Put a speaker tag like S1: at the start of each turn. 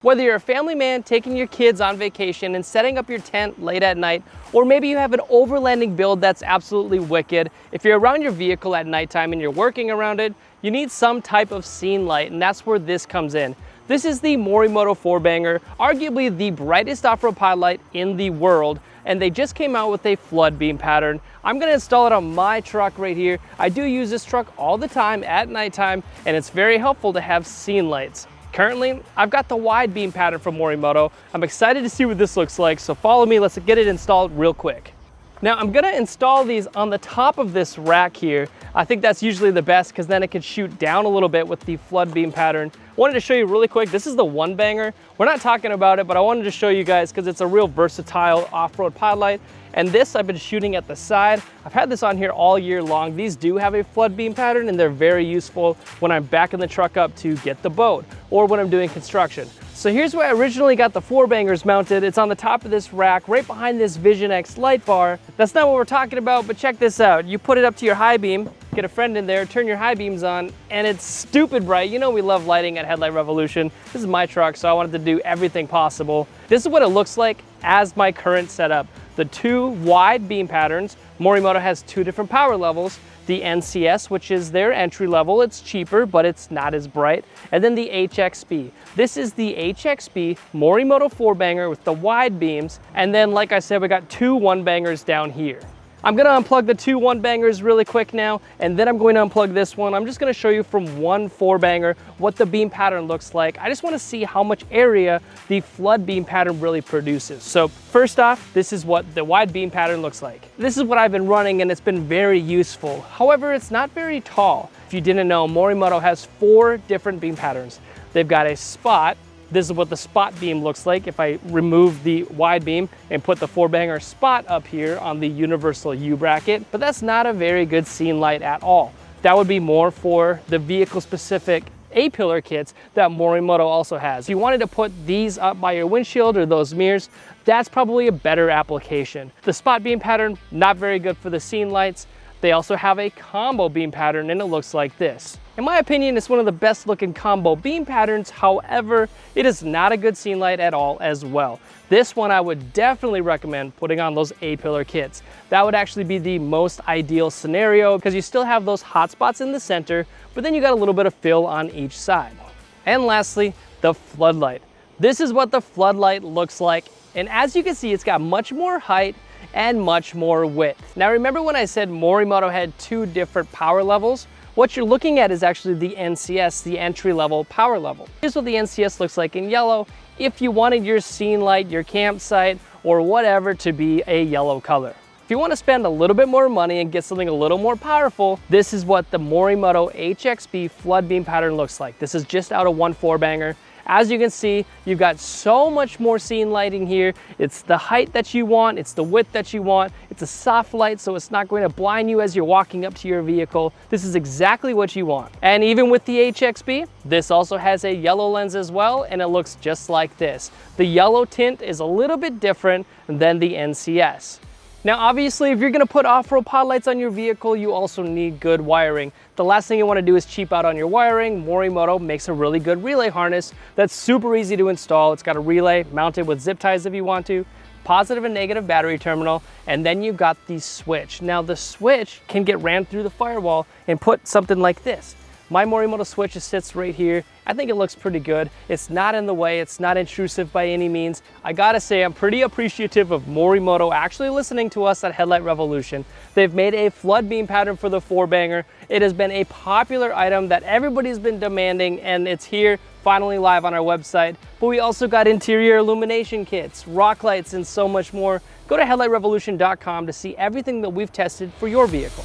S1: Whether you're a family man taking your kids on vacation and setting up your tent late at night, or maybe you have an overlanding build that's absolutely wicked, if you're around your vehicle at nighttime and you're working around it, you need some type of scene light, and that's where this comes in. This is the Morimoto 4Banger, arguably the brightest off-road pod light in the world, and they just came out with a flood beam pattern. I'm gonna install it on my truck right here. I do use this truck all the time at nighttime, and it's very helpful to have scene lights. Currently, I've got the wide beam pattern from Morimoto. I'm excited to see what this looks like, so follow me, let's get it installed real quick. Now I'm gonna install these on the top of this rack here. I think that's usually the best because then it can shoot down a little bit with the flood beam pattern. Wanted to show you really quick, this is the 1Banger. We're not talking about it, but I wanted to show you guys because it's a real versatile off-road pod light. And this I've been shooting at the side. I've had this on here all year long. These do have a flood beam pattern and they're very useful when I'm backing the truck up to get the boat or when I'm doing construction. So here's where I originally got the 4Bangers mounted. It's on the top of this rack right behind this Vision X light bar. That's not what we're talking about, but check this out. You put it up to your high beam, get a friend in there, turn your high beams on, and it's stupid bright. You know we love lighting at Headlight Revolution. This is my truck, so I wanted to do everything possible. This is what it looks like as my current setup. The two wide beam patterns. Morimoto has two different power levels. The NCS, which is their entry level, it's cheaper, but it's not as bright. And then the HXB. This is the HXB Morimoto 4Banger with the wide beams. And then, like I said, we got two 1Bangers down here. I'm gonna unplug the two 1Bangers really quick now, and then I'm going to unplug this one. I'm just gonna show you from one 4Banger what the beam pattern looks like. I just wanna see how much area the flood beam pattern really produces. So first off, this is what the wide beam pattern looks like. This is what I've been running and it's been very useful. However, it's not very tall. If you didn't know, Morimoto has 4 different beam patterns. They've got a spot. This is what the spot beam looks like if I remove the wide beam and put the 4Banger spot up here on the universal U bracket, but that's not a very good scene light at all. That would be more for the vehicle specific A-pillar kits that Morimoto also has. If you wanted to put these up by your windshield or those mirrors, that's probably a better application. The spot beam pattern, not very good for the scene lights. They also have a combo beam pattern and it looks like this. In my opinion, it's one of the best looking combo beam patterns. However, it is not a good scene light at all as well. This one I would definitely recommend putting on those A-pillar kits. That would actually be the most ideal scenario because you still have those hot spots in the center, but then you got a little bit of fill on each side. And lastly, the floodlight. This is what the floodlight looks like. And as you can see, it's got much more height and much more width. Now remember when I said Morimoto had 2 different power levels? What you're looking at is actually the NCS, the entry level power level. Here's what the NCS looks like in yellow if you wanted your scene light, your campsite, or whatever to be a yellow color. If you want to spend a little bit more money and get something a little more powerful, this is what the Morimoto HXB flood beam pattern looks like. This is just out of one 4Banger. As you can see, you've got so much more scene lighting here. It's the height that you want, it's the width that you want, it's a soft light so it's not going to blind you as you're walking up to your vehicle. This is exactly what you want. And even with the HXB, this also has a yellow lens as well, and it looks just like this. The yellow tint is a little bit different than the NCS. Now obviously, if you're gonna put off-road pod lights on your vehicle, you also need good wiring. The last thing you wanna do is cheap out on your wiring. Morimoto makes a really good relay harness that's super easy to install. It's got a relay mounted with zip ties if you want to, positive and negative battery terminal, and then you've got the switch. Now the switch can get ran through the firewall and put something like this. My Morimoto switch sits right here. I think it looks pretty good. It's not in the way, it's not intrusive by any means. I gotta say, I'm pretty appreciative of Morimoto actually listening to us at Headlight Revolution. They've made a flood beam pattern for the 4Banger. It has been a popular item that everybody's been demanding, and it's here, finally live on our website. But we also got interior illumination kits, rock lights, and so much more. Go to headlightrevolution.com to see everything that we've tested for your vehicle.